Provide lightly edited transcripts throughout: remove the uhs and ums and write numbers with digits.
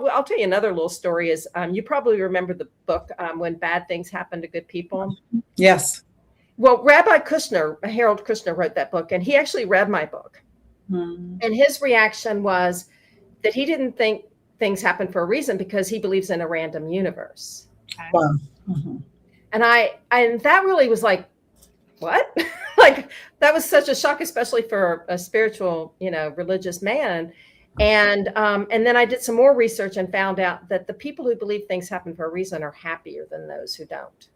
I'll tell you another little story is you probably remember the book When Bad Things Happen to Good People. Yes. Well, Rabbi Kushner, Harold Kushner, wrote that book, and he actually read my book. And his reaction was that he didn't think things happen for a reason because he believes in a random universe. Wow. And and that really was like, what? Like, that was such a shock, especially for a spiritual, religious man. And then I did some more research and found out that the people who believe things happen for a reason are happier than those who don't.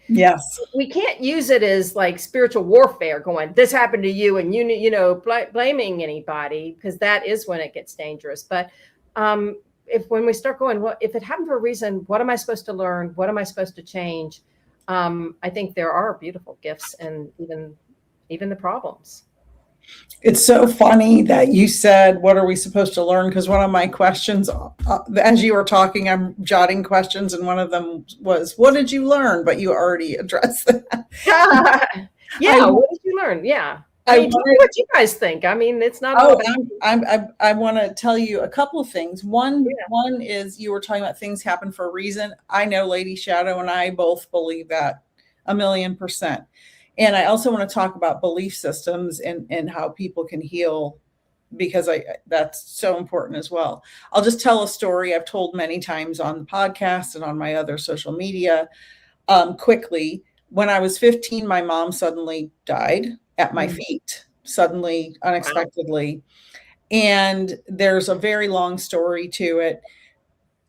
Yes. We can't use it as like spiritual warfare going, this happened to you and blaming anybody, because that is when it gets dangerous. But when we start going, well, if it happened for a reason, what am I supposed to learn? What am I supposed to change? I think there are beautiful gifts and even the problems. It's so funny that you said, what are we supposed to learn? Because one of my questions, as you were talking, I'm jotting questions, and one of them was, what did you learn? But you already addressed that. What did you learn? Yeah. I mean, tell me what you guys think. I mean, it's not. I want to tell you a couple of things. One is, you were talking about things happen for a reason. I know Lady Shadow and I both believe that 1,000,000%. And I also want to talk about belief systems and how people can heal, because that's so important as well. I'll just tell a story I've told many times on the podcast and on my other social media. Quickly, when I was 15, my mom suddenly died at my feet, suddenly, unexpectedly. Wow. And there's a very long story to it,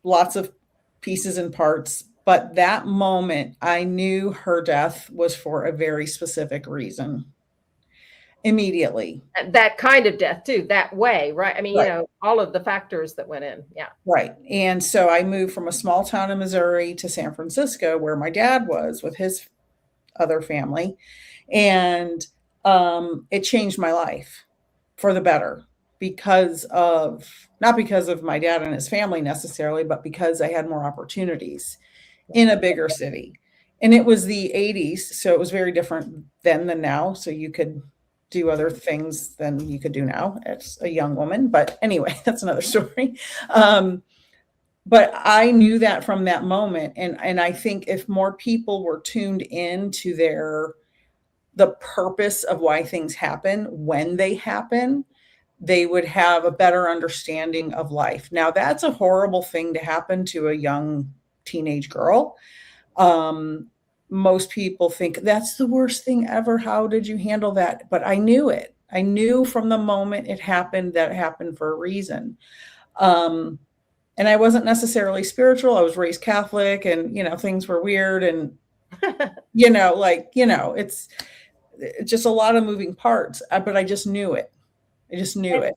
lots of pieces and parts. But that moment, I knew her death was for a very specific reason. Immediately. That kind of death too, that way, right? I mean, right. All of the factors that went in. Yeah. Right. And so I moved from a small town in Missouri to San Francisco, where my dad was with his other family. And it changed my life for the better, not because of my dad and his family necessarily, but because I had more opportunities in a bigger city. And it was the 80s, so it was very different then than now. So you could do other things than you could do now as a young woman. But anyway, that's another story. But I knew that from that moment. And I think if more people were tuned in to the purpose of why things happen when they happen, they would have a better understanding of life. Now, that's a horrible thing to happen to a young teenage girl. Most people think that's the worst thing ever. How did you handle that? But I knew it. I knew from the moment it happened that it happened for a reason. And I wasn't necessarily spiritual. I was raised Catholic, and, things were weird, and, it's just a lot of moving parts, but I just knew it. I just knew it.